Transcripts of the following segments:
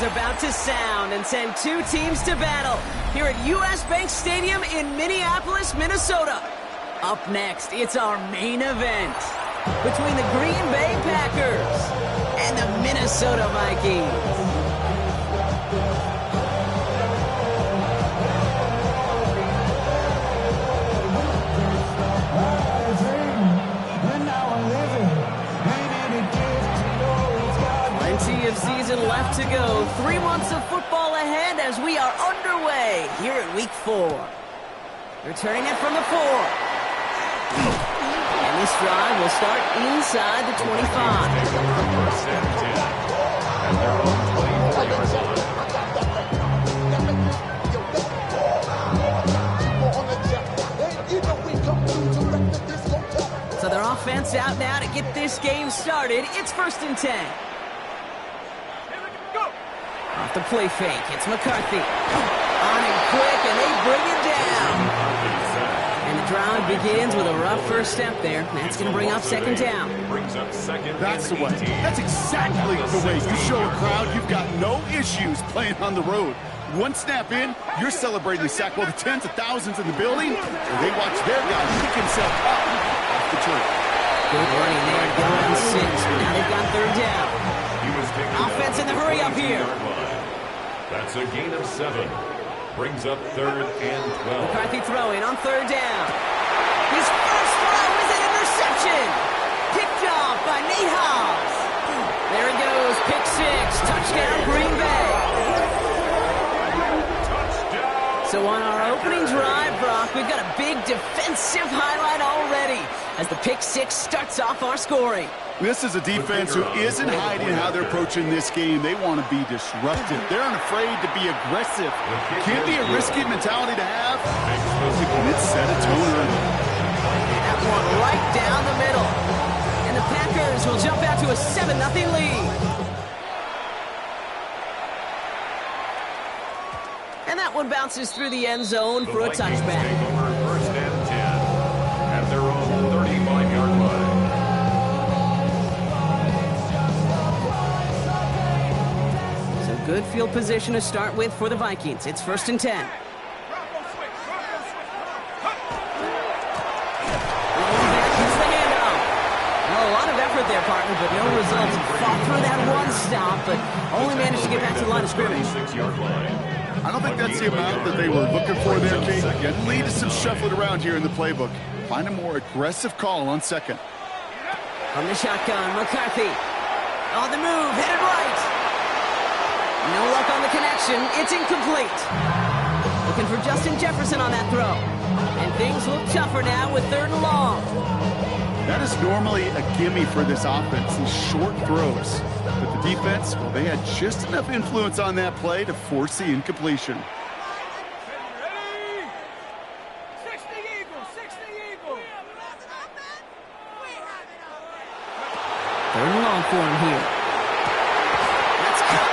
is about to sound and send two teams to battle here at US Bank Stadium in Minneapolis, Minnesota. Up next, it's our main event between the Green Bay Packers and the Minnesota Vikings. Plenty of season left to go. 3 months of football ahead as we are underway here at Week 4. Returning it from the 4. And this drive will start inside the 25. First and 10. At their own 24-yard line. So their offense out now to get this game started. It's 1st and 10. Off the play fake, it's McCarthy. On and quick, and they bring it down. And the drive begins with a rough first step there. That's going to bring up 2nd down. That's the way. That's exactly the way you show a crowd you've got no issues playing on the road. One snap in, you're celebrating the sack while the tens of thousands in the building, and they watch their guy pick himself up off the turf. Good running there, going on 6. Now they've got 3rd down. Offense in the hurry up here. That's a gain of 7. Brings up 3rd and 12. McCarthy throwing on 3rd down. His first throw is an interception. Picked off by Nate Hobbs. There he goes, pick 6. Touchdown, Green Bay. So on our opening drive, Brock, we've got a big defensive highlight already as the pick 6 starts off our scoring. This is a defense who isn't hiding how they're approaching this game. They want to be disruptive. They're unafraid to be aggressive. Can be a risky mentality to have. It's set a tone early. That one right down the middle. And the Packers will jump out to a 7-0 lead. And that one bounces through the end zone for a touchback. First and 10 at their own 35-yard line. Good field position to start with for the Vikings. It's 1st and 10. A lot of effort there, partner, but no results. Fought through that one stop, but only managed to get back to the line of scrimmage. I don't think that's the amount that they were looking for there, Kate. Getting lead to some shuffling around here in the playbook. Find a more aggressive call on 2nd. From the shotgun, McCarthy. On the move, headed right. No luck on the connection. It's incomplete. Looking for Justin Jefferson on that throw. And things look tougher now with 3rd and long. That is normally a gimme for this offense, these short throws. But the defense, well, they had just enough influence on that play to force the incompletion. 3rd and long for him here.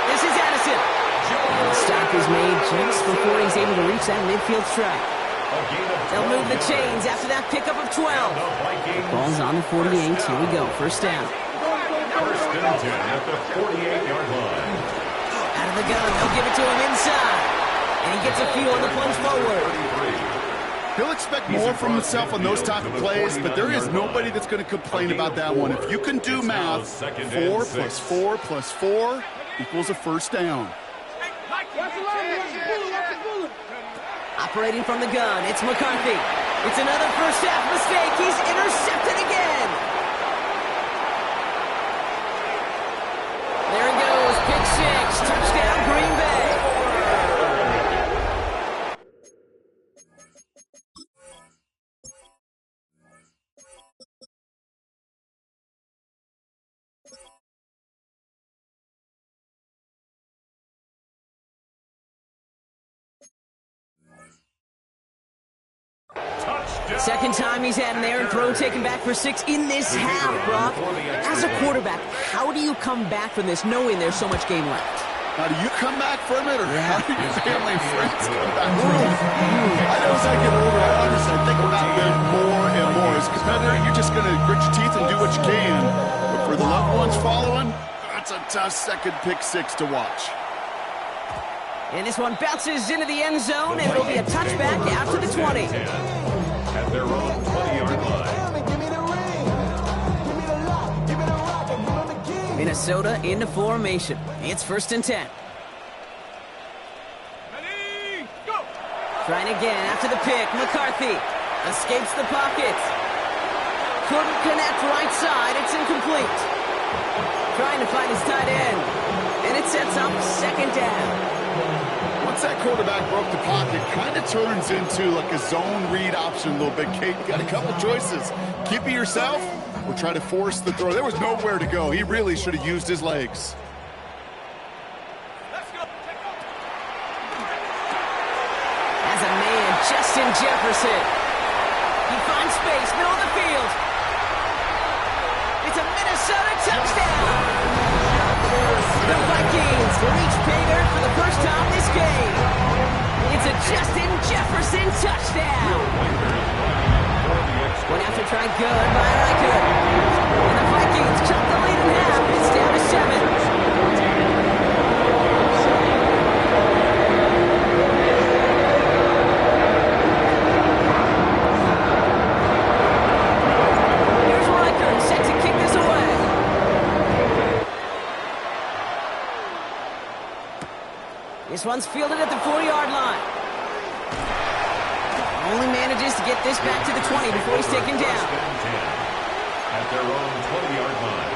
This is Addison. And the stop is made just before he's able to reach that midfield strike. They'll move the chains after that pickup of 12. Ball's on the 48. Here we go. 1st down. First and 10 at the 48-yard line. Out of the gun. They'll give it to him inside. And he gets a few on the plunge forward. He'll expect more from himself on those type of plays, but there is nobody that's going to complain about that one. If you can do math, 4 plus 4 plus 4 equals a 1st down. Operating from the gun, it's McCarthy. It's another first half mistake. He's intercepted again. There he goes, pick 6, touchdown Green Bay. Second time he's had an errant throw taken back for 6 in this half, Brock. As a quarterback, how do you come back from this knowing there's so much game left? How do you come back from it, or how do your family and friends come back from it? I know as I get older, I honestly think about them more and more. As a competitor, you're just going to grit your teeth and do what you can. But for the loved ones following, that's a tough second pick 6 to watch. And this one bounces into the end zone, and it'll be a touchback out to the 20. At their own 20-yard line. Minnesota into formation. It's 1st and 10. Trying again after the pick. McCarthy escapes the pocket. Couldn't connect right side. It's incomplete. Trying to find his tight end. And it sets up 2nd down. Once that quarterback broke the pocket, kind of turns into like a zone read option a little bit. Kate, you got a couple choices. Keep it yourself or try to force the throw. There was nowhere to go. He really should have used his legs. As a man, Justin Jefferson. He finds space, middle of the field. It's a Minnesota touchdown. The Vikings reach pay dirt for the first time this game. It's a Justin Jefferson touchdown. Went after trying good by Riker. And the Vikings cut the lead in half. It's down to 7. This one's fielded at the 4-yard line. Only manages to get this back to the 20 before he's taken down. At their own 20-yard line.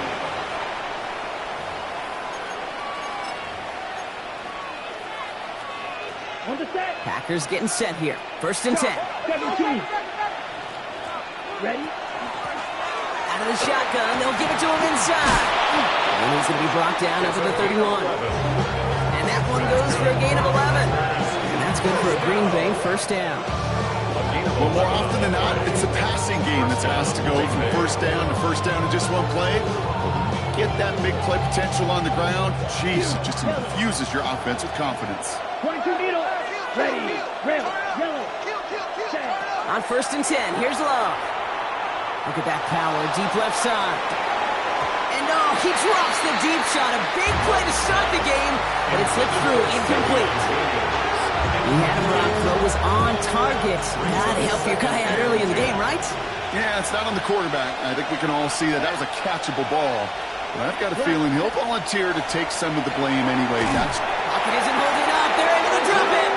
Packers getting set here. 1st and 10. 17. Ready? Out of the shotgun, they'll give it to him inside. And he's going to be brought down up to the 31. And that one goes for a gain of 11. And that's good for a Green Bay 1st down. Well, more often than not, it's a passing game that's asked to go from 1st down to 1st down in just one play. Get that big play potential on the ground. Jeez, it just infuses your offense with confidence. 22 needle. Ready. Red. Yellow. On 1st and 10, here's Love. Look at that power, deep left side. And oh, he drops the deep shot. A big play to start the game, but it slipped through, incomplete. He had him rocked, throw was on target. Gotta help your guy out early in the game, right? Yeah, it's not on the quarterback. I think we can all see that that was a catchable ball. But I've got a feeling he'll volunteer to take some of the blame anyway. Pocket isn't holding up. They're able to drop it.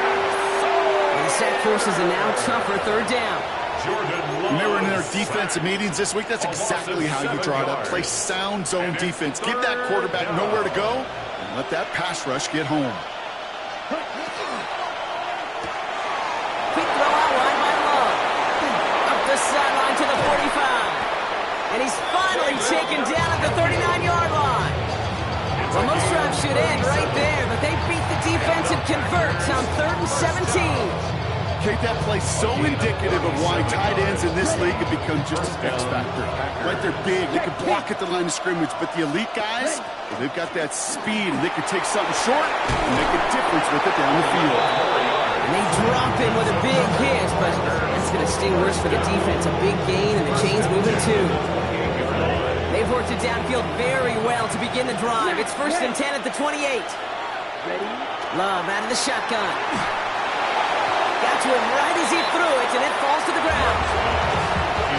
And the sack forces a now tougher 3rd down. When they were in their defensive meetings this week, that's exactly how you draw it up. Play sound zone defense. Give that quarterback nowhere to go, and let that pass rush get home. Quick throw out wide by Love. Up the sideline to the 45. And he's finally taken down at the 39-yard line. Well, most drives should end right there, but they beat the defense and converts on 3rd and 17. Kate, that play so indicative of why tight ends in this league have become just an X factor. Right, they're big, they can block at the line of scrimmage, but the elite guys, well, they've got that speed, and they can take something short and make a difference with it down the field. And they drop him with a big hit, but that's going to sting worse for the defense. A big gain, and the chain's moving too. They've worked it downfield very well to begin the drive. It's 1st and 10 at the 28. Ready? Love out of the shotgun. Got to him right as he threw it, and it falls to the ground.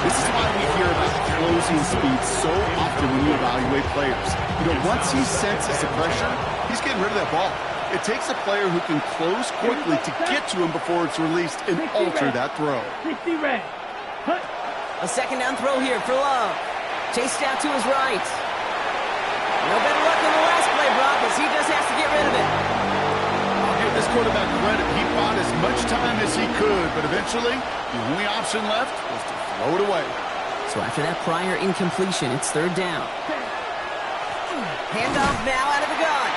This is why we hear about closing speed so often when you evaluate players. You know, once he senses the pressure, he's getting rid of that ball. It takes a player who can close quickly to get to him before it's released and alter that throw. 60 red. Hut. A 2nd down throw here for Love. Chased out to his right. No better luck than the last play, Brock, as he just has to get rid of it. I'll give this quarterback credit. He bought as much time as he could, but eventually, the only option left was to throw it away. So after that prior incompletion, it's 3rd down. Handoff now out of the gun.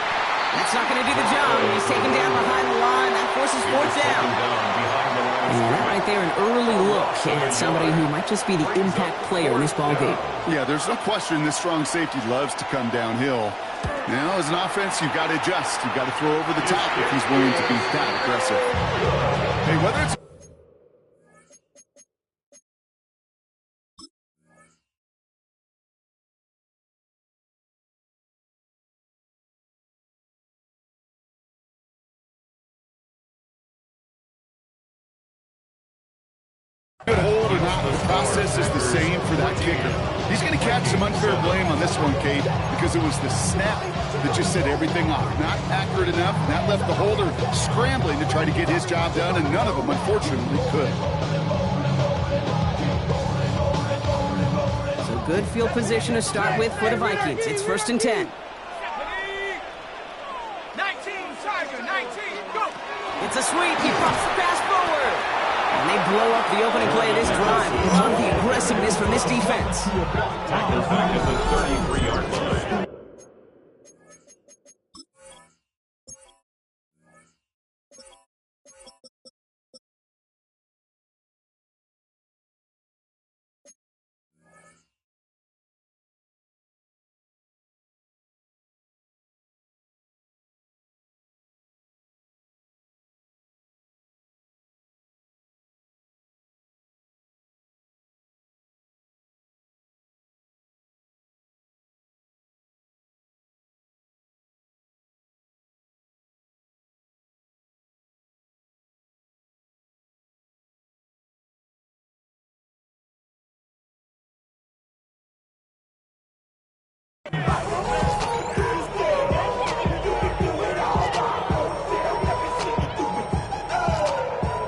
That's not going to do the job. He's taken down behind the line. That forces 4th down. And that right there, an early look at somebody who might just be the impact player in this ballgame. Yeah, there's no question this strong safety loves to come downhill. Now, as an offense, you've got to adjust. You've got to throw over the top if he's willing to be that aggressive. Hey, whether it's not, the process is the same for that kicker. He's going to catch some unfair blame on this one, Kate, because it was the snap that just set everything off. Not accurate enough, and that left the holder scrambling to try to get his job done, and none of them, unfortunately, could. So good field position to start with for the Vikings. It's 1st and 10. 19, Tiger, 19, go! It's a sweep. He pops the pass forward. And they blow up the opening play of this drive. Love the aggressiveness from this defense. Tackle back at the 33-yard line.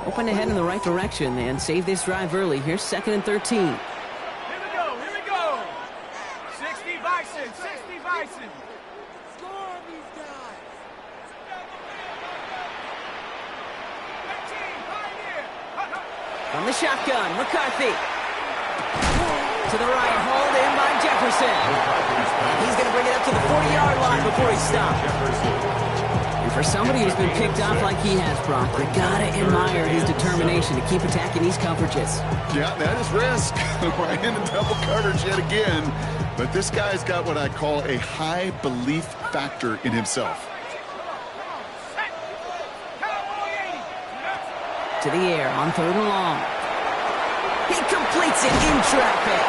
Open ahead in the right direction and save this drive early. Here's 2nd and 13. Here we go. 60 Bison, 60 Bison. Score on these guys. 13, Pioneer. From the shotgun, McCarthy. To the right, hauled in by Jefferson. He's going to bring it up to the 40-yard line before he stops. And for somebody who's been picked off like he has, Brock, you gotta admire his determination to keep attacking these coverages. Yeah, that is risk. We're in the double coverage yet again. But this guy's got what I call a high belief factor in himself. To the air on 3rd and long. He completes it in traffic.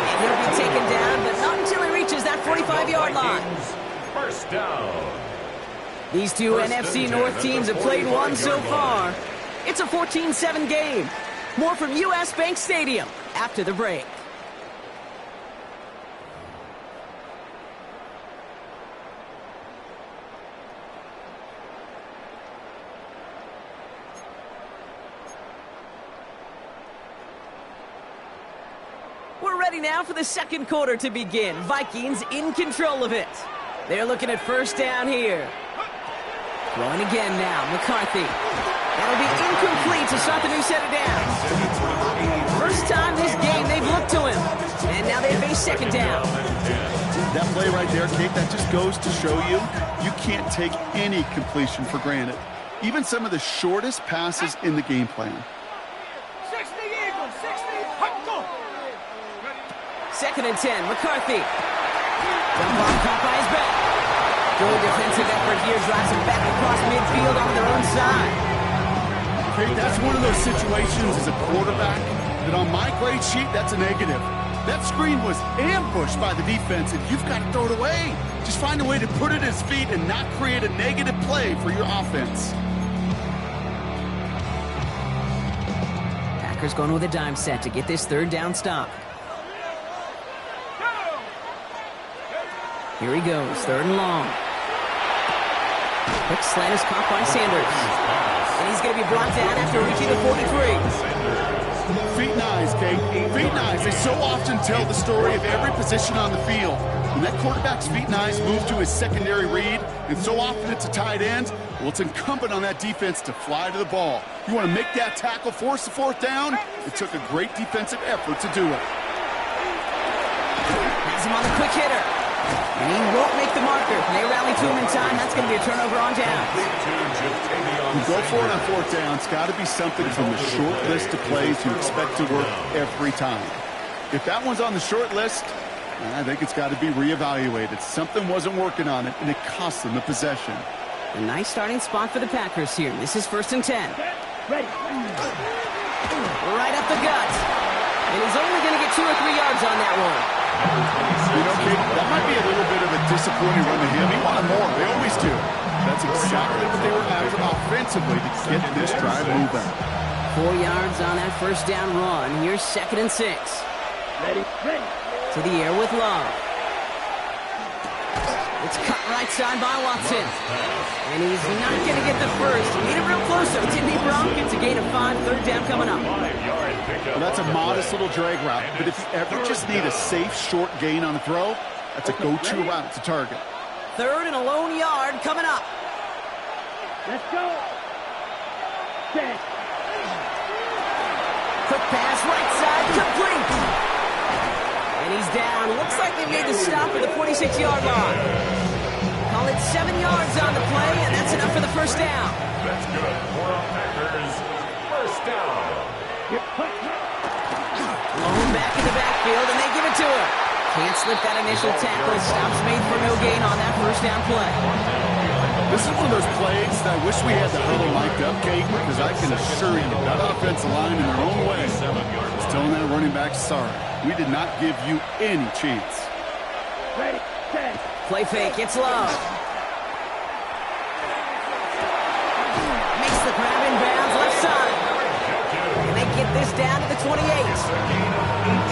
And he'll be taken down, but not until he reaches that 45-yard line. First down. These two NFC North teams have played one so far. It's a 14-7 game. More from US Bank Stadium after the break. We're ready now for the second quarter to begin. Vikings in control of it. They're looking at 1st down here. Throwing again now, McCarthy. That'll be incomplete to start the new set of downs. First time this game they've looked to him. And now they face 2nd down. That play right there, Kate, that just goes to show you can't take any completion for granted. Even some of the shortest passes in the game plan. 60 Eagles, 60, go! 2nd and 10, McCarthy. Jump ball caught by his back. Good defensive effort here, drives him back across midfield on their own side. Okay, that's one of those situations as a quarterback that on my grade sheet, that's a negative. That screen was ambushed by the defense, and you've got to throw it away. Just find a way to put it at his feet and not create a negative play for your offense. Packers going with a dime set to get this 3rd down stop. Here he goes, 3rd and long. Quick slant is caught by Sanders. And he's going to be brought down after reaching the 43. Feet and eyes, Kate. Feet and eyes. They so often tell the story of every position on the field. When that quarterback's feet and eyes move to his secondary read, and so often it's a tight end, well, it's incumbent on that defense to fly to the ball. You want to make that tackle, force the 4th down? It took a great defensive effort to do it. Has him on the quick hitter. And he won't make the marker. They rally to him in time. That's going to be a turnover on down. You go for it on 4th down. It's got to be something from the short list of plays you expect to work every time. If that one's on the short list, I think it's got to be reevaluated. Something wasn't working on it, and it cost them the possession. A nice starting spot for the Packers here. This is 1st and 10. Ready. Right up the gut. And he's only going to get 2 or 3 yards on that one. You know, Kate, that might be a little bit of a disappointing run to him. He wanted more. They always do. That's exactly what they were after offensively to get this drive moving. 4 yards on that first down run. Here's 2nd and 6. Ready, ready. To the air with Love. It's cut right side by Watson. And he's not going to get the first. He made it real close, though. Didn't he, Bronk? It's a gain of 5, 3rd down coming up. Well, that's a modest little drag route, but if you ever just need a safe, short gain on the throw, that's a go-to route to target. 3rd and a lone yard coming up. Let's go. Set. Quick pass, right side, complete. And he's down. Looks like they made the stop at the 46-yard line. Call it 7 yards on the play, and that's enough for the first down. That's good for our Packers. First down. Lone back in the backfield, and they give it to him. Can't slip that initial tackle. Stops made for no gain on that first down play. This is one of those plays that I wish we had the huddle mic'd up, Kate, because I can assure you that offensive line in their own way is telling that running back, sorry, we did not give you any chance. Ready, set. Play fake, it's Love. Makes the grab in bounds, left side. And they get this down to the 28.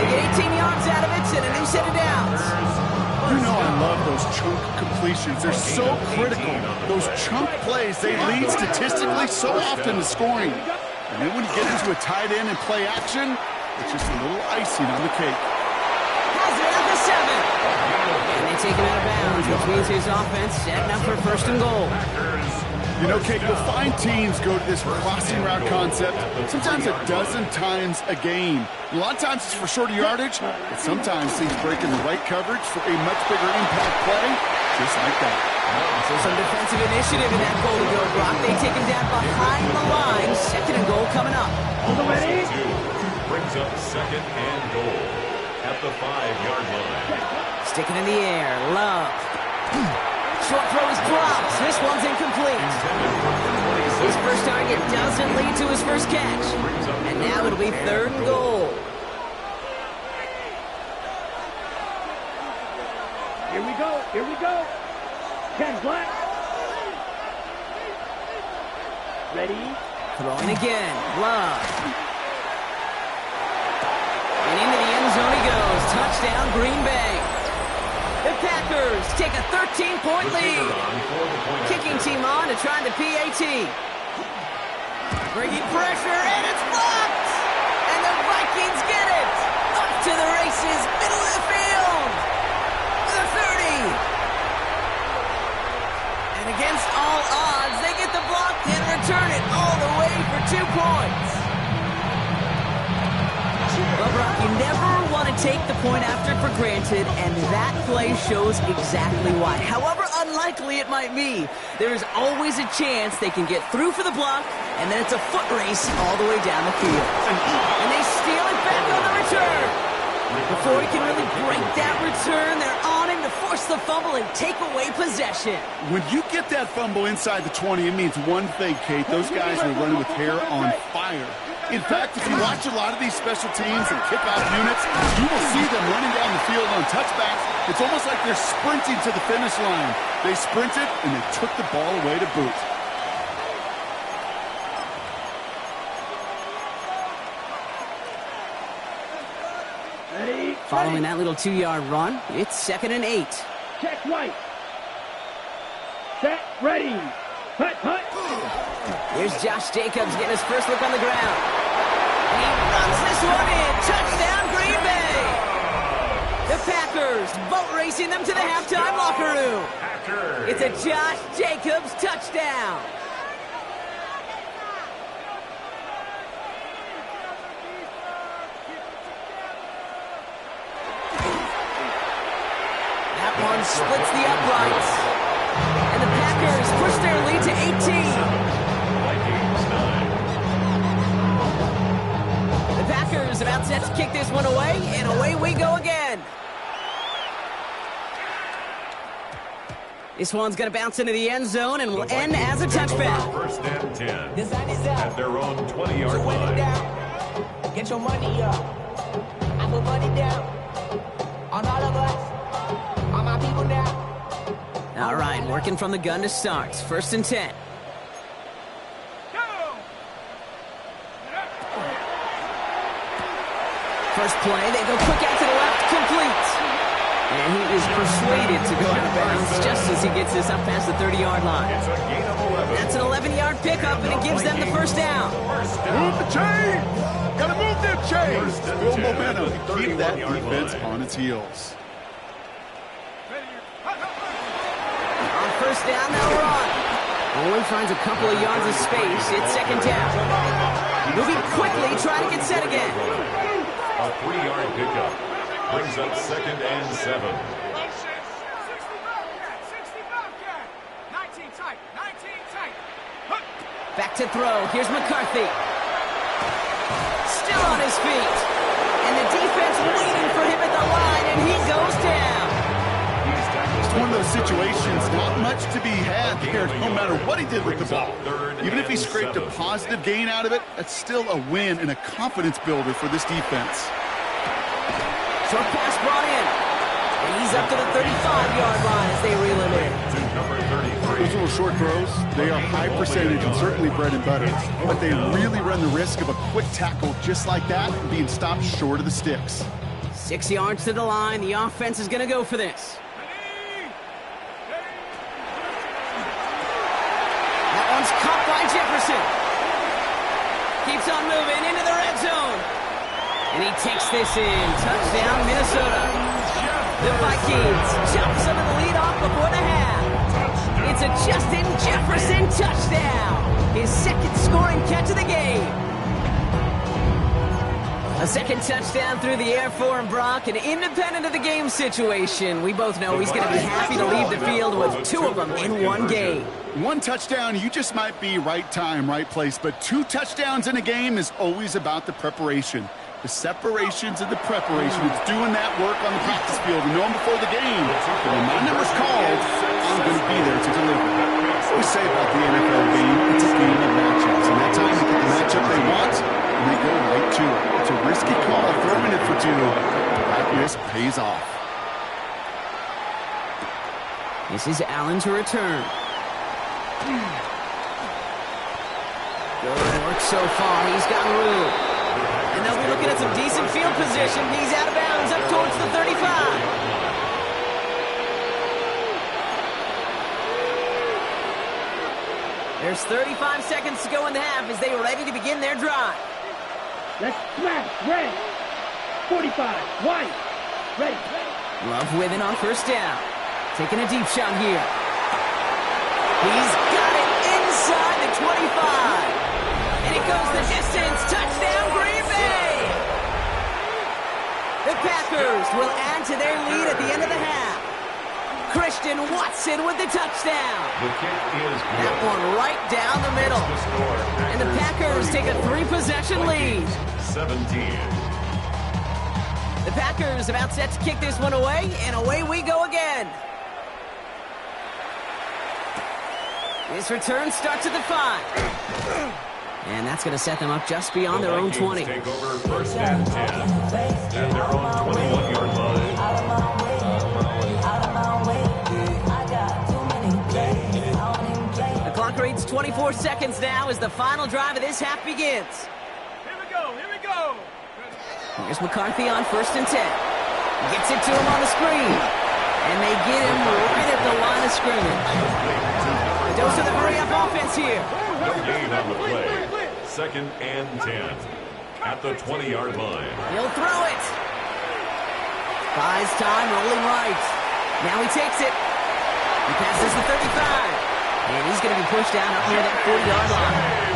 They get 18 yards out of it and a new set of downs. You know I love those chunk completions. They're so critical. Those chunk plays, they lead statistically so often to scoring. And then when you get into a tight end and play action, it's just a little icing on the cake. Has it at the 7. And they take him out of bounds, which means his offense setting up for 1st and goal. You know, Kate, you'll find teams go to this crossing route concept sometimes a dozen times a game. A lot of times it's for shorter yardage, but sometimes teams break in the right coverage for a much bigger impact play, just like that. So some defensive initiative in that goal to go, Brock. They take him down behind the line. 2nd and goal coming up. Hold on, ready? Brings up 2nd and goal at the 5-yard line. Sticking in the air, Love. Short throw is dropped. This one's incomplete. His first target doesn't lead to his first catch. And now it'll be 3rd and goal. Here we go, here we go. 10 black. Ready? Throwing again, Love. And into the end zone he goes. Touchdown, Green Bay. The Packers take a 13-point lead. Kicking team on to try the PAT. Bringing pressure, and it's blocked! And the Vikings get it! Up to the races, middle of the field! The 30! And against all odds, they get the block and return it all the way for 2 points. Well, Brock, you never want to take the point after for granted, and that play shows exactly why. However unlikely it might be, there is always a chance they can get through for the block, and then it's a foot race all the way down the field. And they steal it back on the return. Before he can really break that return, they're on him to force the fumble and take away possession. When you get that fumble inside the 20, it means one thing, Kate. Those guys are running with hair on fire. In fact, if you watch a lot of these special teams and kickoff units, you will see them running down the field on touchbacks. It's almost like they're sprinting to the finish line. They sprinted, and they took the ball away to boot. Ready? Following that little 2-yard run, it's 2nd and 8. Check right. Set, ready. Hut, hut. Here's Josh Jacobs getting his first look on the ground. And he runs this one in. Touchdown, Green Bay. The Packers boat racing them to the halftime locker room. It's a Josh Jacobs touchdown. That one splits the uprights. And the Packers push their lead to 18. The Packers about set to kick this one away, and away we go again. This one's going to bounce into the end zone and will end as a touchback. 1st and 10 at their own 20-yard line. Get your money up. I put money down on all of us, on my people now. All right, working from the gun to start. 1st and 10. Go! First play, they go quick out to the left, complete. And he is persuaded to go out of bounds just as he gets this up past the 30-yard line. It's a gain of 11. That's an 11-yard pickup, and it gives them the first down. Move the chain! Gotta move them chains! Build momentum. Keep that defense on its heels. On first down, they'll run. Only finds a couple of yards of space. It's second down. Moving quickly, trying to get set again. A 3-yard pickup brings up 2nd and 7. 60 Bobcat. 19 tight. 19 tight. Back to throw. Here's McCarthy. Still on his feet. And the defense waiting for him at the line, and he goes down. It's one of those situations, not much to be had there, no matter what he did with the ball. Even if he scraped a positive gain out of it, that's still a win and a confidence builder for this defense. Short pass brought in. And he's up to the 35-yard line as they reel him in. To number 33. Those little short throws, they are high percentage and certainly bread and butter. But they really run the risk of a quick tackle just like that and being stopped short of the sticks. 6 yards to the line. The offense is going to go for this. That one's caught by Jefferson. Keeps on moving into the red zone. And he takes this in. Touchdown, Minnesota. The Vikings jump some of the lead off before the half. It's a Justin Jefferson touchdown. His second scoring catch of the game. A second touchdown through the air for him, Brock. And independent of the game situation, we both know he's going to be happy to leave the field with 2 of them in one game. 1 touchdown, you just might be right time, right place. But 2 touchdowns in a game is always about the preparation. The separations and the preparation. It's doing that work on the practice field and knowing before the game. And when my number's called, I'm going to be there to deliver. We say about the NFL game, it's a game of matchups. And that time they get the matchup they want, and they go right to it. It's a risky call, throwing it for 2. That risk pays off. This is Allen to return. Good work so far. He's got room. And they'll be looking at some decent field position. He's out of bounds up towards the 35. There's 35 seconds to go in the half as they are ready to begin their drive. Let's smash. Ready. 45. White. Ready. Love with it on first down. Taking a deep shot here. He's got it inside the 25. And it goes the distance. Touchdown, Green Bay. The Packers will add to their lead at the end of the half. Christian Watson with the touchdown. The kick is good. That one right down the middle. The score, And the Packers take a 3-possession lead. 17. The Packers about set to kick this one away, and away we go again. This return starts at the 5. And that's going to set them up just beyond their own 20. Take over 1st and 10 at their own 21-yard line. The clock reads 24 seconds now as the final drive of this half begins. Here we go. Here we go. Here's McCarthy on 1st and 10. Gets it to him on the screen. And they get him right at the line of scrimmage. Dose of the hurry-up offense here. No gain on the play. 2nd and 10 at the 20-yard line. He'll throw it. Buys time, rolling right. Now he takes it. He passes the 35. And he's going to be pushed down up near that 40-yard line.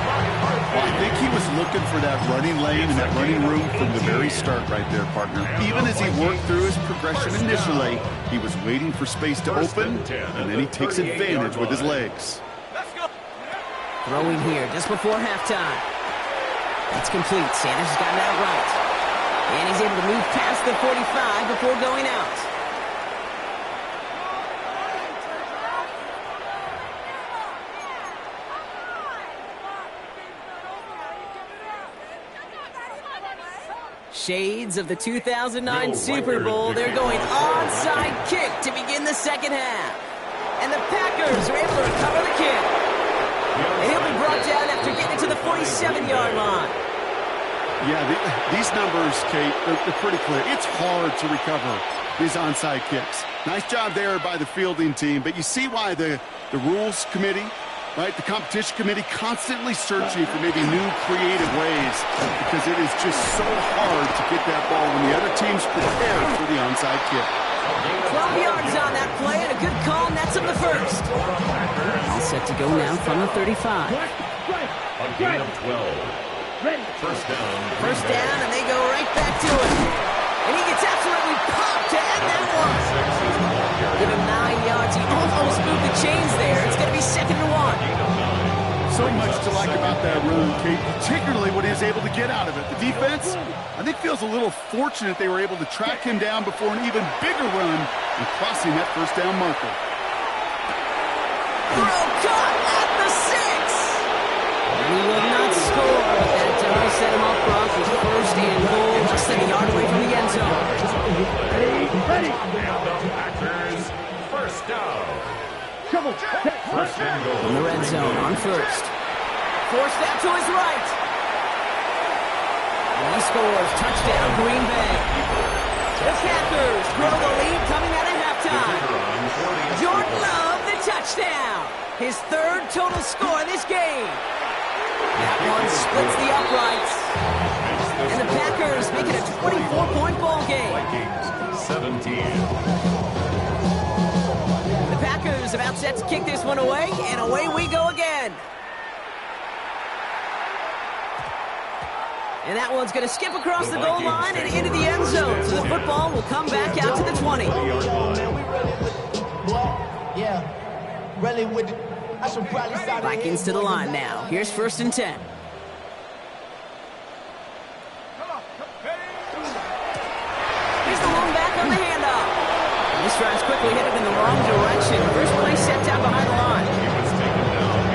Well, I think he was looking for that running lane and that running room from the very start right there, partner. Even as he worked through his progression initially, he was waiting for space to open, and then he takes advantage with his legs. Throwing here just before halftime. That's complete. Sanders has gotten out right. And he's able to move past the 45 before going out. Shades of the 2009 Super Bowl. They're going onside kick to begin the second half. And the Packers are able to recover the kick. And he'll be brought down after getting to the 47-yard line. Yeah, these numbers, Kate, they're pretty clear. It's hard to recover these onside kicks. Nice job there by the fielding team, but you see why the rules committee, right, the competition committee constantly searching for maybe new creative ways, because it is just so hard to get that ball when the other team's prepared for the onside kick. 12 yards on that play, and a good call nets him the first. All set to go now from the 35. A gain of 12. First down. First down, and they go right back to it. And he gets absolutely popped to end that one. Give him 9 yards. He almost moved the chains there. It's going to be 2nd and 1. So much to like about that run, Kate, particularly what he was able to get out of it. The defense, I think, feels a little fortunate they were able to track him down before an even bigger run and crossing that first down marker. Throw caught at the 6. He will not score, but that does set him up front with first and goal, less than a yard away from the end zone. Ready. And the Packers, first down. First and goal. In the red zone on first. Forced that to his right. And he scores. Touchdown, Green Bay. The Packers grow the lead coming out of halftime. Jordan Love, the touchdown. His 3rd total score this game. That one splits the uprights. And the Packers make it a 24-point ball game. Vikings, 17. The Packers about set to kick this one away, and away we go again. And that one's going to skip across the goal line and into the end zone. So the football will come back out to the 20. Vikings to the line now. Here's 1st and 10. Here's the long back on the handoff. This drive's quickly headed in the wrong direction. First play set down behind the line.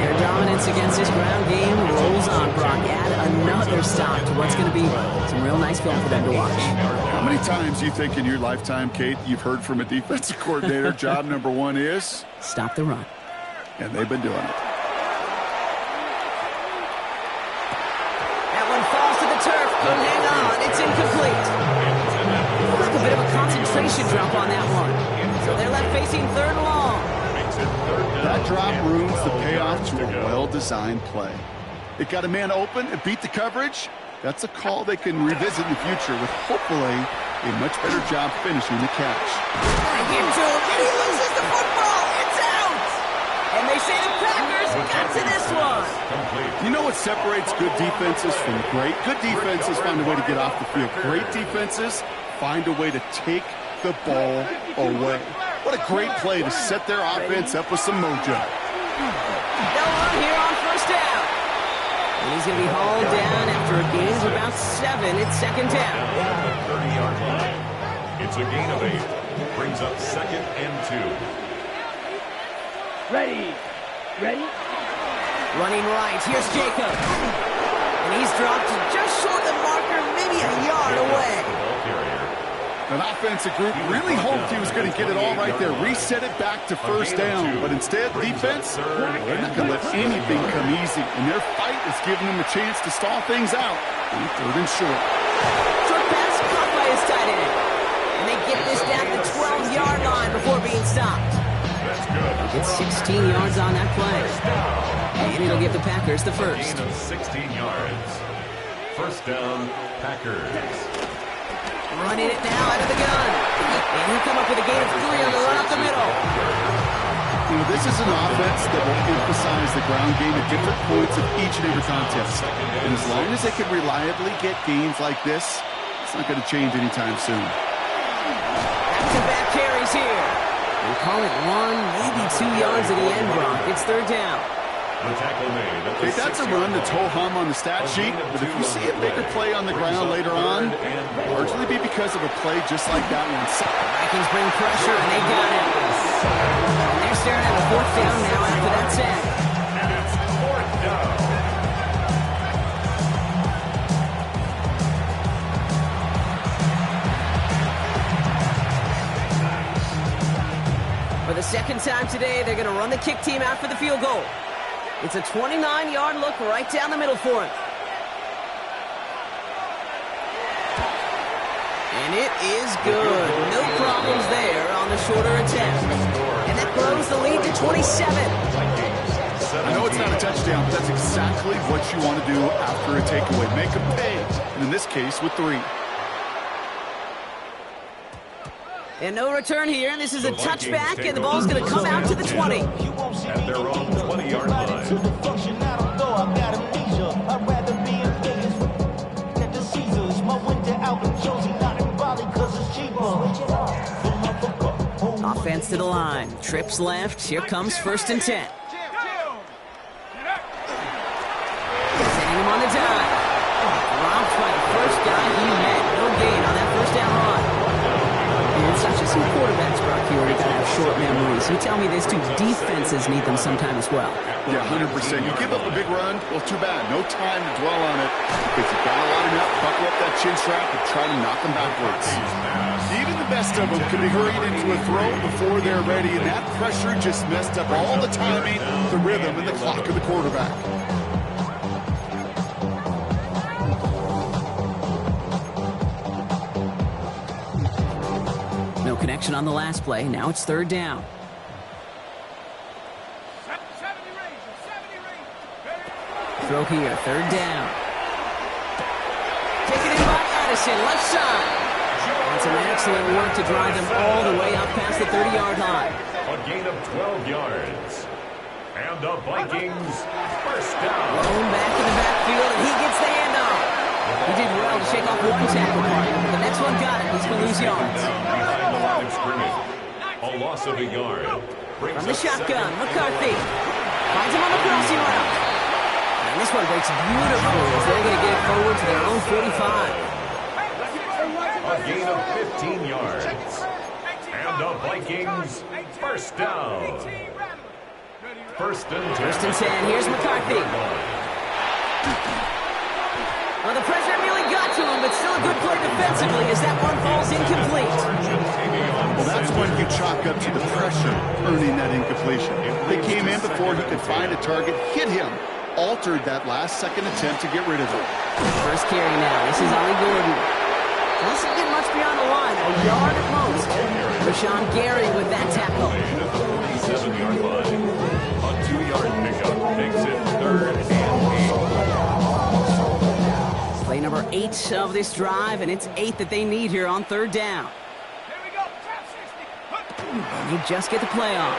Their dominance against this ground game rolls on, Brock. Add another stop to what's going to be some real nice film for them to watch. How many times do you think in your lifetime, Kate, you've heard from a defensive coordinator, job number 1 is? Stop the run. And they've been doing it. That one falls to the turf. Couldn't hang on. It's incomplete. Like a bit of a concentration drop on that one. So they're left facing 3rd and long. That drop ruins the payoff to a well-designed play. It got a man open and beat the coverage. That's a call they can revisit in the future with hopefully a much better job finishing the catch. They get to him, and he loses the football. It's out. And they say the Packers got to this one. You know what separates good defenses from great? Good defenses find a way to get off the field. Great defenses find a way to take the ball away. What a great play to set their offense up with some mojo. They'll run here on first down. And he's going to be hauled down after a gain of about 7. It's 2nd down. Down the 30-yard line. It's a gain of 8. Brings up 2nd and 2. Ready. Running right. Here's Jacob. And he's dropped just short of the marker, maybe a yard away. An offensive group really hoped he was going to get it all right there, reset it back to first down. But instead, defense, they're not going to let anything come easy. And their fight is giving them a chance to stall things out. And 3rd and short. Short pass caught by his tight end. And they get this down to the 12-yard line before being stopped. It's 16 yards on that play. And it'll give the Packers the first. 16 yards. First down, Packers. Running it now out of the gun. And he'll come up with a gain of 3 on the run up the middle. You know, this is an offense that will emphasize the ground game at different points of each and every contest. And as long as they can reliably get gains like this, it's not going to change anytime soon. Back-to-back carries here. We'll call it 1, maybe 2 yards at the end, Brock. It's 3rd down. The tackle made. Okay, that's a run that's ho-hum on the stat sheet, but if you see a bigger play on the ground later on, largely be because of a play just like that one. Vikings bring pressure, and they got it. And they're staring at a 4th down now after that sack. And it's 4th down. For the 2nd time today, they're going to run the kick team out for the field goal. It's a 29-yard look right down the middle for him. And it is good. No problems there on the shorter attempt. And that grows the lead to 27. I know it's not a touchdown, but that's exactly what you want to do after a takeaway. Make them pay, and in this case, with 3. And no return here, and this is a touchback, and the ball's going to come out to the 20. At their own 20-yard line. Offense to the line. Trips left. Here comes 1st and 10. Sending him on the dime. Dropped by the first guy he met. No gain on that first down run. And such as some quarterbacks, Brock, here, you got to have short memories. You tell me this too, defenses need them sometime as well. Yeah, 100%. You give up a big run, well, too bad. No time to dwell on it. If you got to line up, buckle up that chin strap and try to knock them backwards. Even the best of them can be hurried into a throw before they're ready, and that pressure just messed up all the timing, the rhythm, and the clock of the quarterback. No connection on the last play. Now it's 3rd down. Throw here, 3rd down. Taken in by Addison, left side. And some excellent work to drive them all the way up past the 30-yard line. A gain of 12 yards. And the Vikings first down. Blown back in the backfield, and he gets the handoff. He did well to shake off one tackle, but the next one got it. He's going to lose yards. Behind the line of scrimmage. A loss of a yard. From the shotgun, McCarthy finds him on the crossing route. And this one breaks beautifully as they're going to get it forward to their own 45. A gain of 15 yards. And the Vikings first down. 1st and 10. 1st and 10. Here's McCarthy. Well, the pressure really got to him, but still a good play defensively as that one falls incomplete. Well, that's when you chalk up to the pressure earning that incompletion. They came in before he could find a target, hit him, altered that last-second attempt to get rid of it. First carry now. This is Ollie Gordon. Doesn't get much beyond the line, a yard at most. Rashawn Gary with that tackle. 47-yard line. A 2-yard pickup makes it 3rd and 8. Play number 8 of this drive, and it's 8 that they need here on 3rd down. And they just get the play off.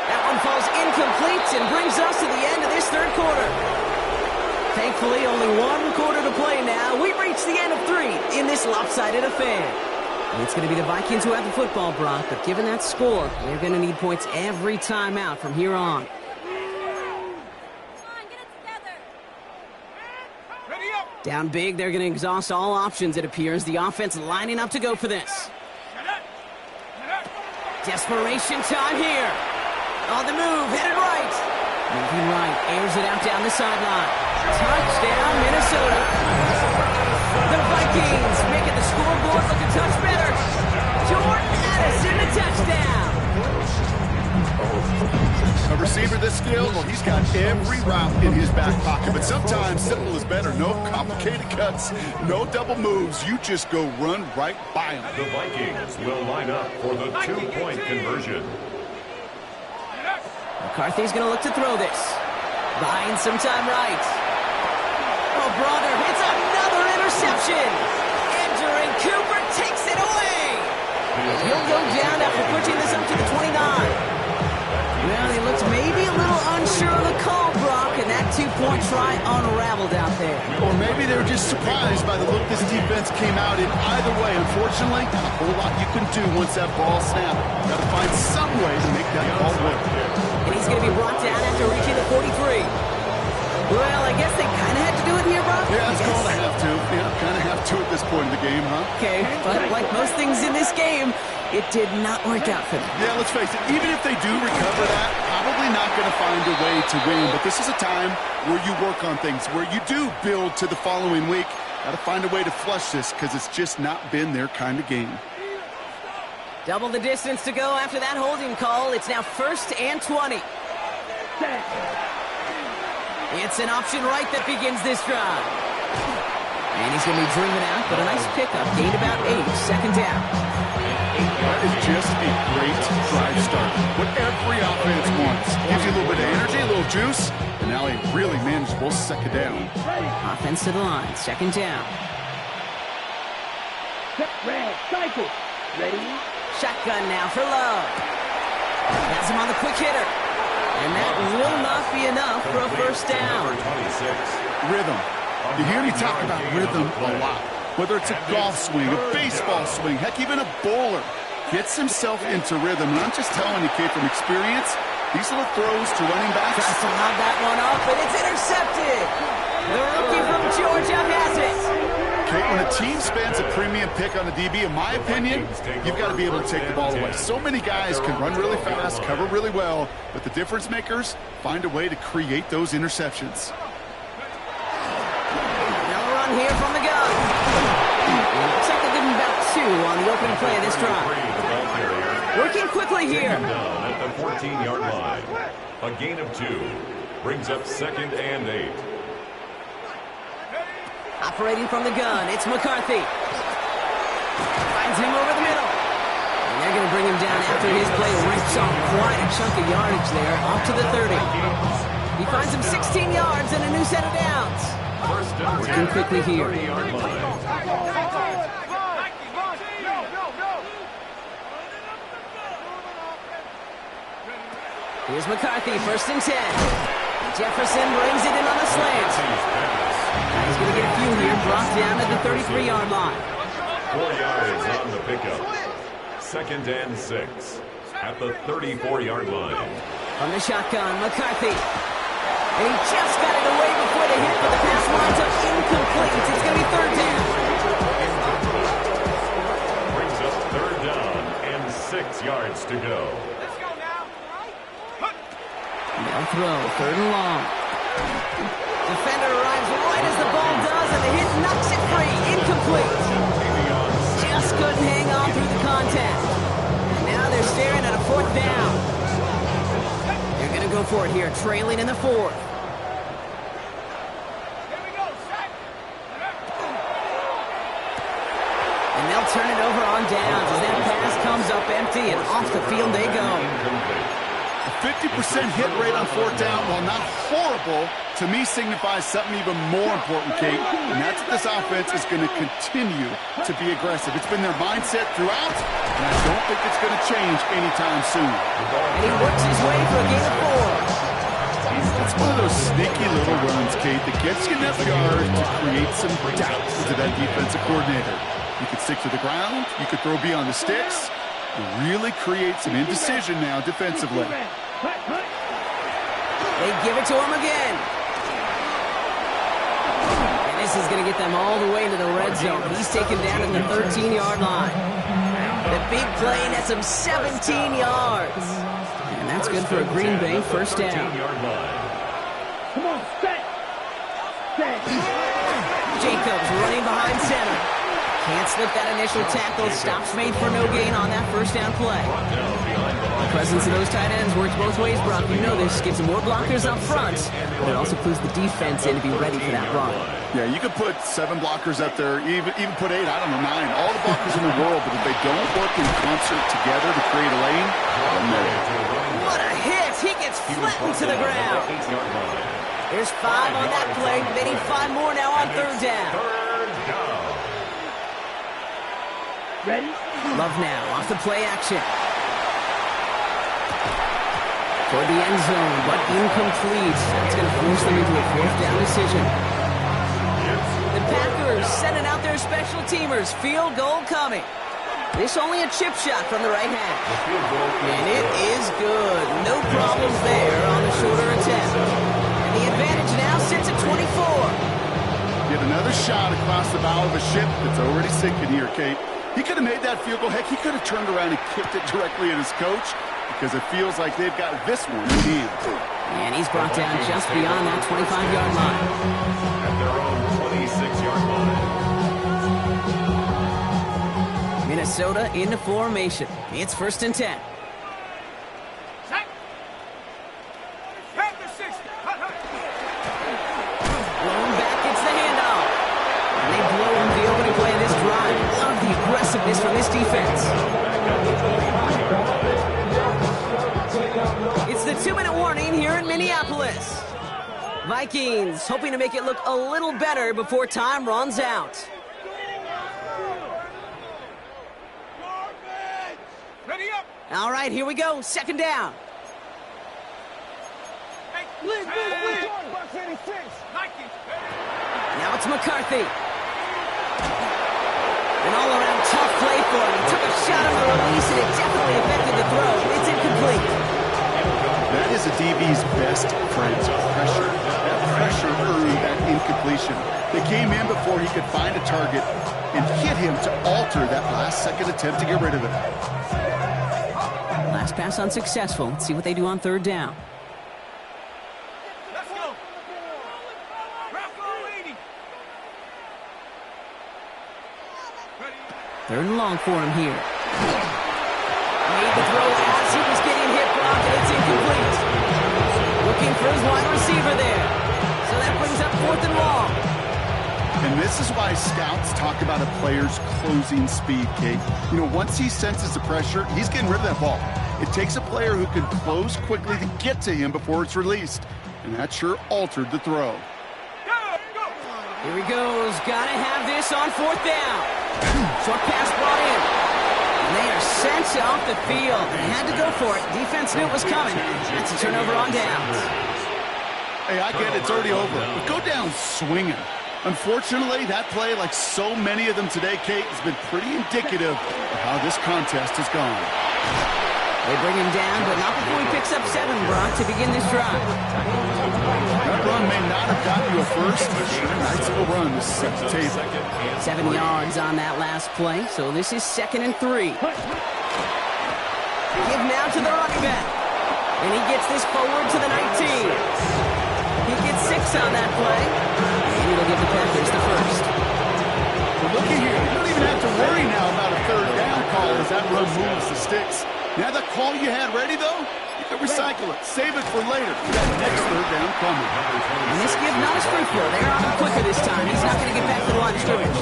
That one falls incomplete and brings us to the end of this 3rd quarter. Thankfully, only 1 quarter to play now. We've reached the end of 3 in this lopsided affair. And it's going to be the Vikings who have the football, Brock, but given that score, they're going to need points every time out from here on. Down big, they're going to exhaust all options, it appears. The offense lining up to go for this. Desperation time here. On the move, headed right. Moving right, airs it out down the sideline. Touchdown, Minnesota. The Vikings making the scoreboard look a touch better. Jordan Addison, the touchdown. A receiver this skilled, well, he's got every route in his back pocket, but sometimes simple is better. No complicated cuts, no double moves. You just go run right by him. The Vikings will line up for the 2-point conversion. McCarthy's going to look to throw this. Buying some time right. Oh, brother, it's another interception. Entering Cooper takes it away. And he'll go down after pushing this up to the 29. Well, he looks maybe a little unsure of the call, Brock, and that 2-point try unraveled out there. Or maybe they were just surprised by the look this defense came out in. Either way, unfortunately, not a whole lot you can do once that ball snapped. Got to find some way to make that ball work. And he's going to be brought down after reaching the 43. Well, I guess they kind of had to do it here, Brock. Yeah, it's going to have to. Yeah, kind of have to at this point in the game, huh? Okay, but like most things in this game, it did not work out for them. Yeah, let's face it, even if they do recover that, probably not going to find a way to win. But this is a time where you work on things, where you do build to the following week. Got to find a way to flush this because it's just not been their kind of game. Double the distance to go after that holding call. It's now 1st and 20. It's an option right that begins this drive. And he's going to be driven out, but a nice pickup. Gained about 8, second down. That is just a great drive start. What every offense wants. Gives you a little bit of energy, a little juice, and now a really manageable second down. Offense to the line, second down. Red, cycle. Ready? Shotgun now for Love. Has him on the quick hitter. And that will not be enough for a first down. Rhythm. You hear me talk about rhythm a lot. Whether it's a golf swing, a baseball swing, heck, even a bowler. Gets himself into rhythm. And I'm just telling you, kid, from experience, these little throws to running backs. Tries to lob that one up, and it's intercepted. The rookie from Georgia has it. Okay, when a team spends a premium pick on a DB, in my opinion, you've got to be able to take the ball away. So many guys can run really fast, cover really well, but the difference makers find a way to create those interceptions. Another run here from the gun. Looks like they're giving about 2 on the opening play of this drive. Working quickly here. At the 14-yard line. A gain of 2 brings up second and 8. Operating from the gun, it's McCarthy. Finds him over the middle. And they're going to bring him down after his play rips off quite a chunk of yardage there, off to the 30. He finds him 16 yards and a new set of downs. Working quickly here. Here's McCarthy, first and 10. Jefferson brings it in on the slant. He's going to get a few here, brought down at the 33-yard line. 4 yards on the pickup. Second and 6 at the 34-yard line. From the shotgun, McCarthy. And he just got it away before the hit, but the pass winds up incomplete. It's going to be third down. Brings up third down and 6 yards to go. Now throw, third and long. Defender arrives right as the ball does, and the hit knocks it free. Incomplete. Just couldn't hang on through the contact. And now they're staring at a fourth down. They're going to go for it here, trailing in the fourth. And they'll turn it over on downs as that pass comes up empty, and off the field they go. A 50% hit rate on fourth down, while not horrible, to me signifies something even more important, Kate, and that's that this offense is going to continue to be aggressive. It's been their mindset throughout, and I don't think it's going to change anytime soon. And he works his way for a gain of 4. It's one of those sneaky little runs, Kate, that gets you enough yards to create some doubt into that defensive coordinator. You could stick to the ground, you could throw beyond the sticks, you really create some indecision now defensively. They give it to him again. And this is going to get them all the way into the red zone. He's taken down at the 13-yard line. The big play nets him 17 yards. And that's good for a Green Bay first down. Come on, set. Jacobs running behind center. Can't slip that initial tackle. Stops made for no gain on that first down play. The presence of those tight ends works both ways, Brock. You know this. Gives them more blockers up front, but it also clues the defense in to be ready for that run. Yeah, you could put 7 blockers up there, even put 8, I don't know, 9. All the blockers in the world, but if they don't work in concert together to create a lane, what a hit! He gets flattened to the ground. There's 5 on that play. They need 5 more now on third down. Ready? Love now off the play action. Toward the end zone, but incomplete. That's going to force them into a fourth down decision. The Packers sending out their special teamers. Field goal coming. This only a chip shot from the right hand. And it is good. No problems there on the shorter attempt. And the advantage now sits at 24. Get another shot across the bow of a ship that's already sinking here, Kate. He could have made that field goal. Heck, he could have turned around and kicked it directly at his coach because it feels like they've got this one in hand. And he's brought down just beyond that 25-yard line. At their own 26-yard line. Minnesota into formation. It's first and 10. Blown back, it's the handoff. And they this from this defense. It's the 2-minute warning here in Minneapolis. Vikings hoping to make it look a little better before time runs out. Ready up. All right, here we go. Second down. Blitz. Now it's McCarthy. An all-around tough play for him. He took a shot on the release, and it definitely affected the throw. It's incomplete. That is a DB's best friend, pressure. That pressure earned that incompletion. They came in before he could find a target and hit him to alter that last-second attempt to get rid of it. Last pass unsuccessful. Let's see what they do on third down. Let's go. Rocco 80. Ready. Third and long for him here. Made the throw as he was getting hit, Brock, and it's incomplete. Looking for his wide receiver there. So that brings up fourth and long. And this is why scouts talk about a player's closing speed, Kate. You know, once he senses the pressure, he's getting rid of that ball. It takes a player who can close quickly to get to him before it's released. And that sure altered the throw. Here he goes. Gotta have this on fourth down. Short pass brought in. And they are sent off the field. They had to go for it. Defense knew it was coming. That's a turnover on downs. Hey, I get it. It's already over. But go down swinging. Unfortunately, that play, like so many of them today, Kate, has been pretty indicative of how this contest has gone. They bring him down, but not before he picks up 7, Brock, to begin this drive. That run may not have gotten you a first, but sure, nice little run to set the table. 7 yards on that last play, so this is 2nd and 3. Give now to the running back. And he gets this forward to the 19. He gets 6 on that play. And it'll give the Packers the first. Well, looky here. You don't even have to worry now about a third down call as that run moves the sticks. Now that call you had ready, though, you can recycle it. Save it for later. That next third down coming. And this give not as fruitful. They're on him quicker this time. He's not going to get back to the line of scrimmage.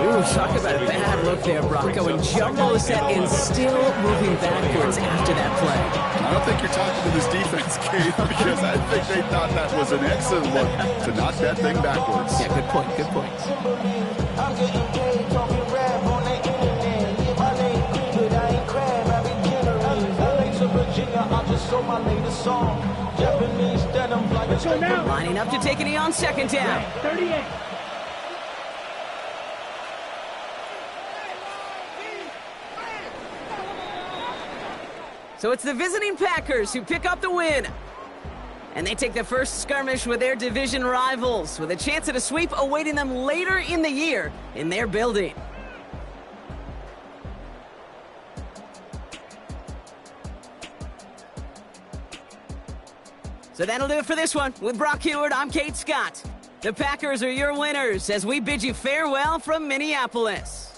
Ooh, talk about a bad look there, Brock. Going jumbo set and still moving backwards after that play. I don't think you're talking to this defense, Kate, because I think they thought that was an excellent look to knock that thing backwards. Yeah, good point, good point. I'm getting paid, talking rap on the internet. If I ain't good, I ain't crab, I be generous. LA to Virginia, I just sold my latest song. Japanese denim like a now. Lining up to take a knee on 2nd down. 38. So it's the visiting Packers who pick up the win. And they take the first skirmish with their division rivals, with a chance at a sweep awaiting them later in the year in their building. So that'll do it for this one. With Brock Heward, I'm Kate Scott. The Packers are your winners as we bid you farewell from Minneapolis.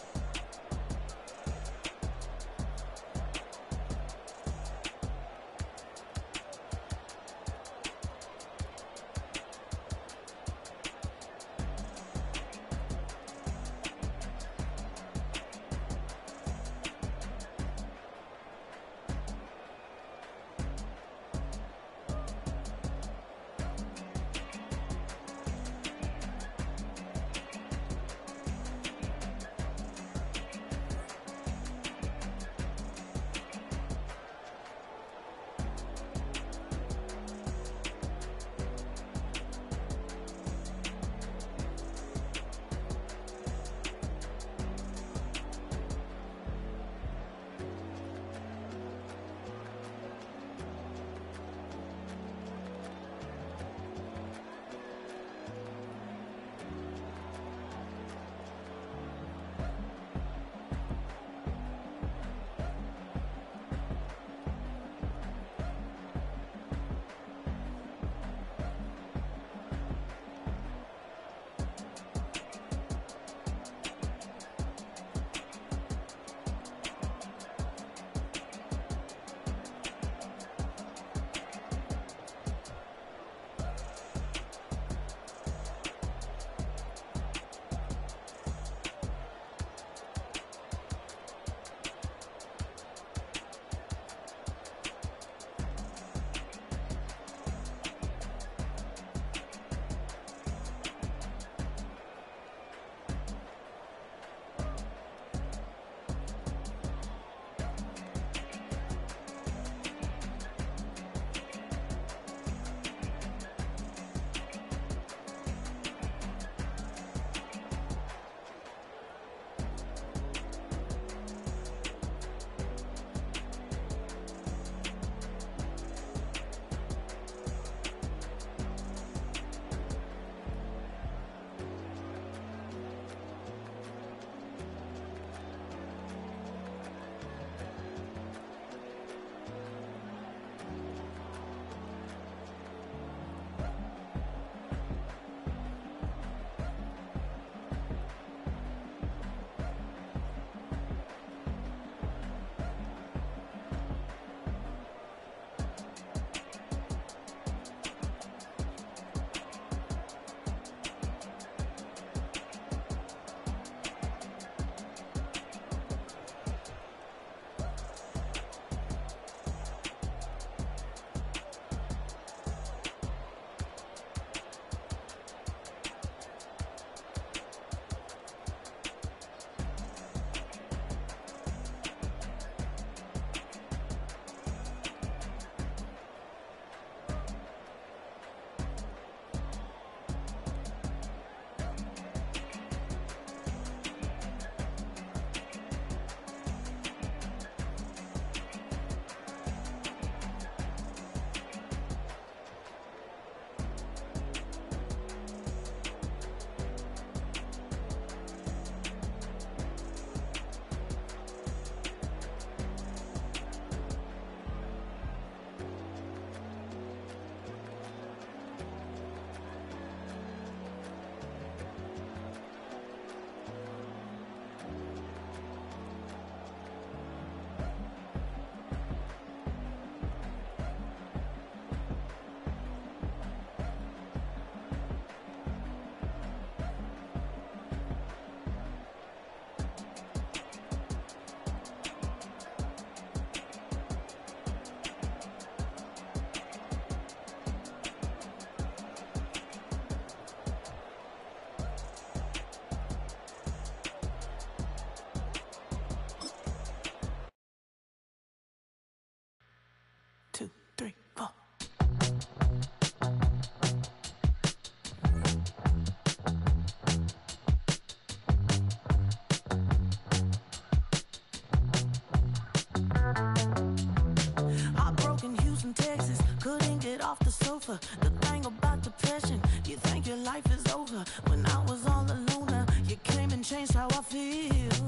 sofa. The thing about depression, you think your life is over. When I was all alone, you came and changed how I feel.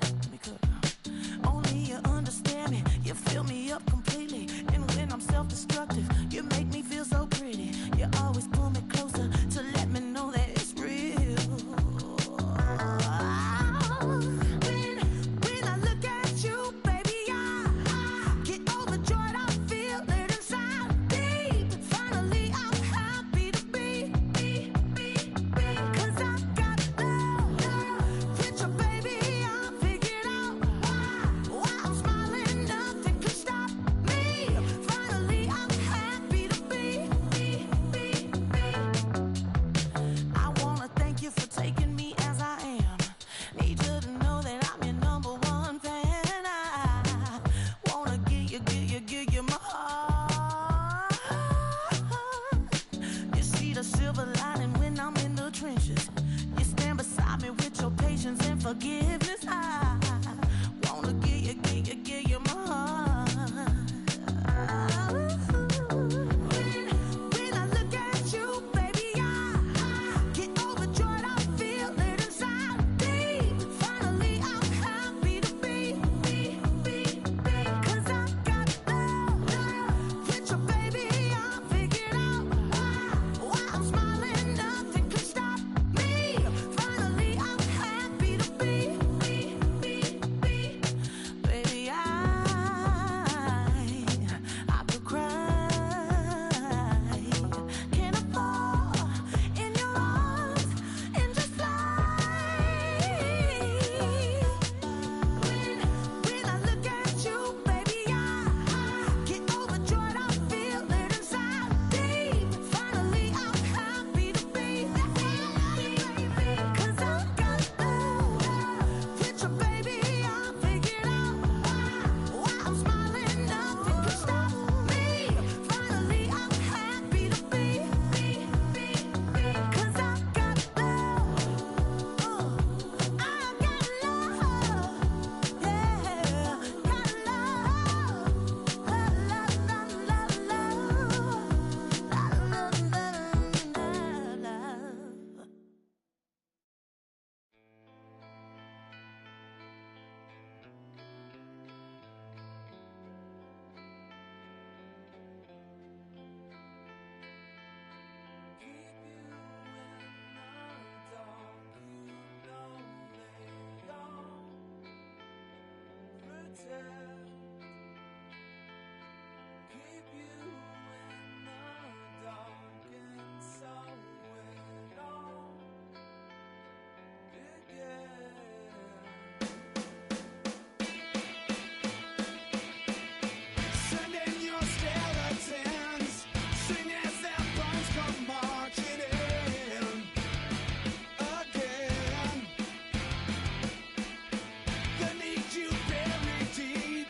Let me cook. Only you understand me, you fill me up completely. And when I'm self-destructive, you make me feel so pretty. You always pull me closer to let me know that it's real. When I look at you, baby, I get overjoyed. I feel it inside deep. Finally, I'm happy to be. 'Cause I got love with you, baby. I figured out why I'm smiling. Nothing could stop me. Finally, I'm happy to be. I wanna thank you for taking me as I am. Need you to know that I'm your number one fan. I wanna give you my heart. You see the silver lining when I'm in the trenches. You stand beside me with your patience and forgiveness. I wanna give you my heart. When I look at you, baby, I get overjoyed. I feel it inside deep. Finally, I'm happy to be. 'Cause I got love with you, baby. I figured out why I'm smiling. Nothing could stop me. Finally, I'm happy to be. Baby, I could cry. Can I fall in your arms and just fly? When I look at you, baby, I get overjoyed. I feel it inside deep. Finally, I'm happy to be. 'Cause I got love with you, baby. I figured out why I'm smiling. Nothing could stop me. Finally, I'm happy to be. 'Cause I got love. I got love. Yeah, got love. Keep you in the dark, you know they all pretend. Keep you in the dark, and so it all began. Send in your skeletons, sing as their bones come marching in again. They need you buried deep.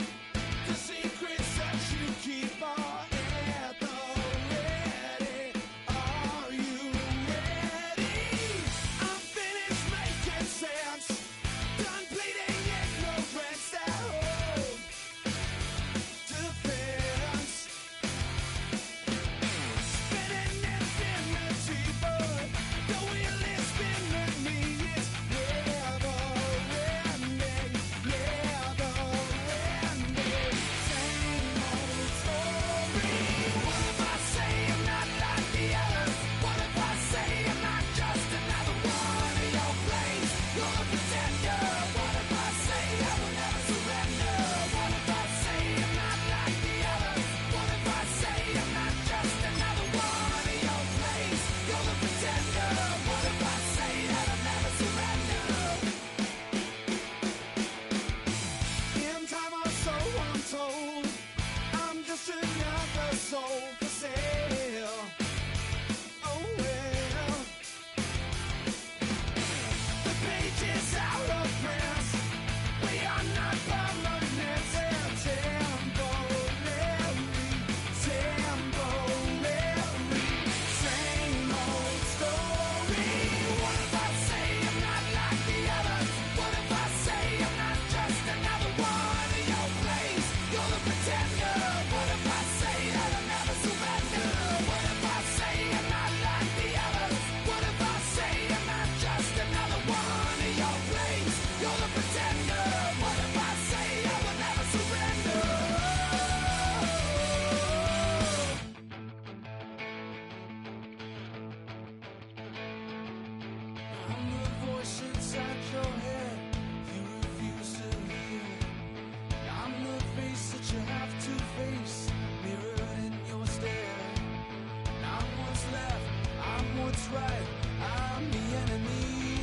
right, I'm the enemy.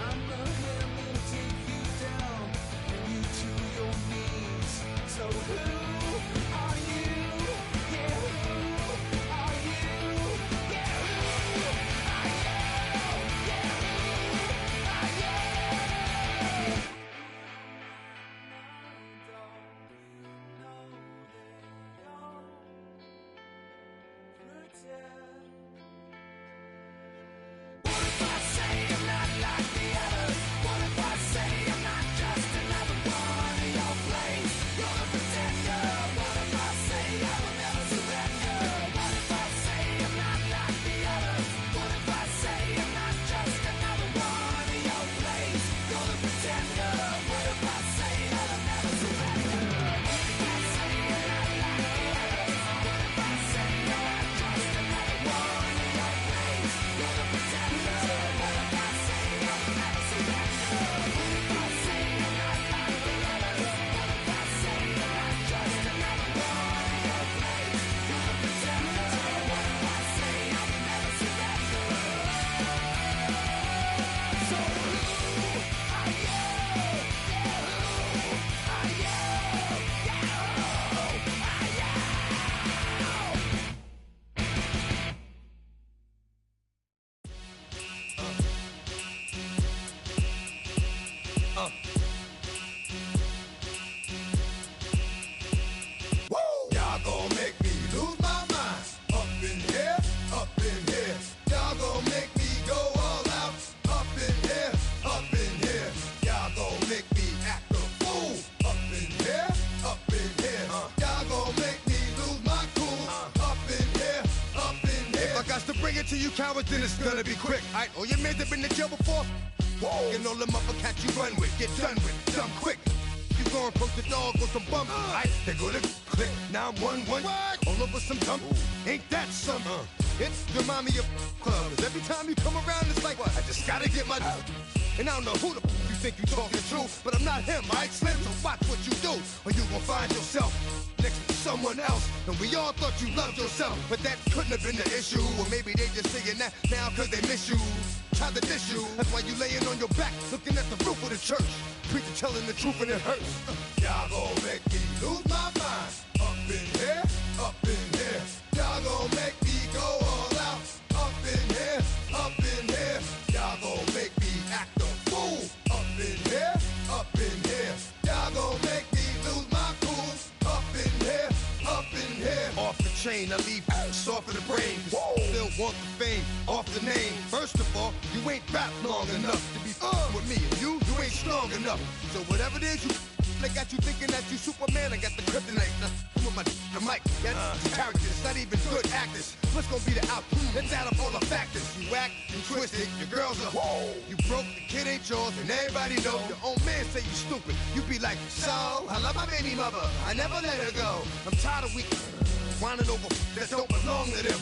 I'm gonna take you down and you to your knees. So who are you? Yeah, who are you? Yeah, who are you? Yeah, who are you? What if I say I'm not like the others? What if I say I'm not just another one in your place? You're the pretender. What if I say I will never surrender? What if I say I'm not like the others? What if I say I'm not just another one in your place? You're the pretender. What if I say I will never surrender? What if I say I'm not like the others? What if I say I'm not just another one in your place? You're the pretender. What if I say I will never surrender? What if I say I'm not like the others? What if I say I'm not just another one in your place? You're the pretender. What if I say I will never surrender? So who are you? Yeah, who are you? Yeah, who are you? Y'all gon' make me lose my mind. Up in here, up in here. Y'all gon' make me go all out. Up in here, up in here. Y'all gon' make me act a fool. Up in here, up in here. Y'all gon' make me lose my cool. Up in here, up in here. If I got to bring it to you cowards, then it's gonna be quick. Alright, all your men that been to jail before? Whoa. And all the motherfuckers you run with, get done with, dumb quick. You gon' approach the dog with some bump. Alright, they go to click. Now I'm 1-1. All over some dump. Ain't that some? It's remind me of club. 'Cause every time you come around, it's like, what? I just gotta get my. And I don't know who the you think you talking to, but I'm not him, alright, Slim? So watch what you do, or you gon' find yourself next to someone else. And we all thought you loved yourself, but that couldn't have been the issue. Or maybe they just saying that now 'cause they miss you. Tried to diss you. That's why you laying on your back, looking at the roof of the church. Preacher telling the truth and it hurts. Y'all gon' make me lose my mind. Up in here, up in here. Y'all gon' make me go all out. Up in here, up in here. Y'all gon' make me act a fool. Up in here, up in here. Y'all gon' make me lose my cool. Up in here, up in here. Off the chain, I leave soft in the brain. Still want the fame, off the name. First of all, you ain't rap long enough to be with me. And you ain't strong enough. So whatever it is you they got you thinking that you Superman, I got the kryptonite. I'm with the mic, that's characters, not even good actors. What's gonna be the outcome? Let's add up all the factors. You act, you twisted, your girls are you broke, the kid ain't yours, and everybody know. Your own man say you stupid. You be like, so, I love my baby mother, I never let her go. I'm tired of weak whining over that don't belong to them.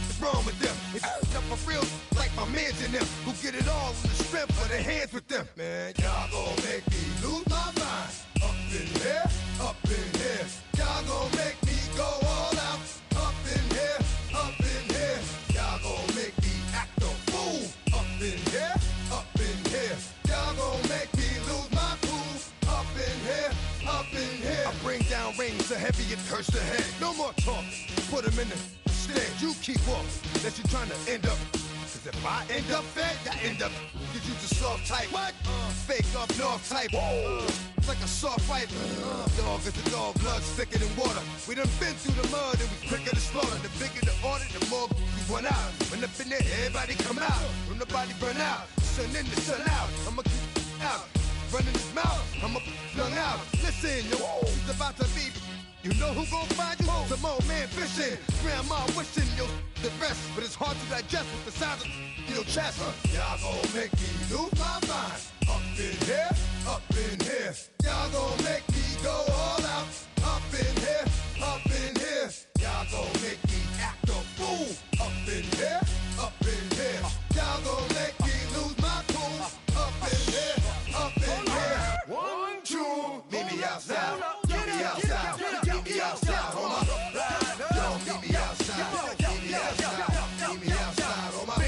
What's wrong with them? It's up for real, like my mans in them, who get it all in the strength of their hands with them. Man, y'all gon' make me lose my mind. Up in here, up in here. Y'all gon' make me go all out. Up in here, up in here. Y'all gon' make me act a fool. Up in here, up in here. Y'all gon' make me lose my cool. Up in here, up in here. I bring down rain so heavy it hurts the head. No more talk, put him in the stand. You keep off, that you trying to end up. Cause if I end up fed, I end up. Get you the soft type. What? Fake up north type. It's like a soft fight. Dog is a dog, blood thicker than water. We done been through the mud and we quicker to slaughter. The bigger the order, the more we run out. When up in there, everybody come out. When the body burn out, sun in the sun out. I'ma keep out. Running his mouth, I'ma flung out. Listen, yo, it's about to be. You know who gon' find you? Some old man fishing. Grandma wishing you'll the rest. But it's hard to digest with the size of your chest. Y'all gon' make me lose my mind. Up in here, up in here. Y'all gon' make me go all out. Up in here, up in here. Y'all gon' make me act a fool. Up in here, up in here. Y'all gon' make me lose my cool. Up in here, up in here. 1, 2, meet me outside. Meet me outside. Meet me outside on my ride. Yo, meet me outside. Meet me outside. Meet me outside on my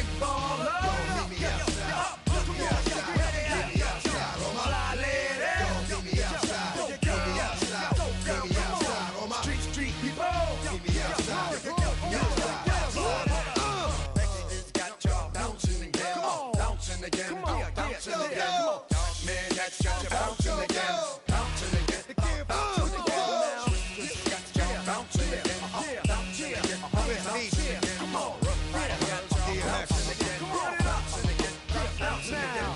cheer. Come on. Come on it up. Bounce now.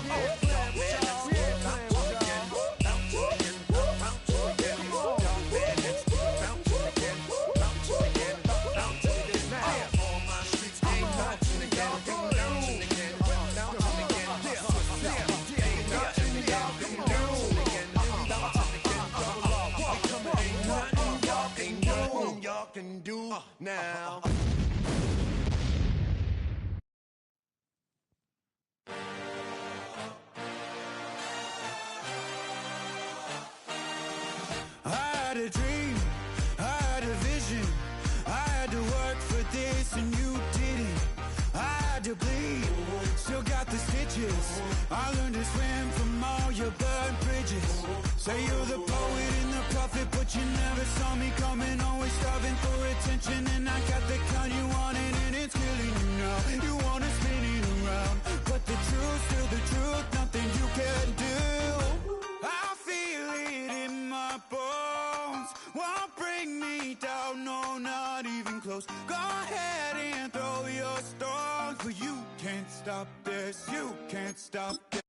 Can do now. I had a dream, I had a vision, I had to work for this and you didn't. I had to bleed, still got the stitches. I learned to swim from all your burnt bridges. Say you're the poet and the prophet, but you never saw me coming. Always starving for attention, and I got the kind you wanted, and it's killing you now. You wanna spin it around, but the truth's still the truth. Nothing you can do. I feel it in my bones. Won't bring me down, no, not even close. Go ahead and throw your stones, but you can't stop this. You can't stop this.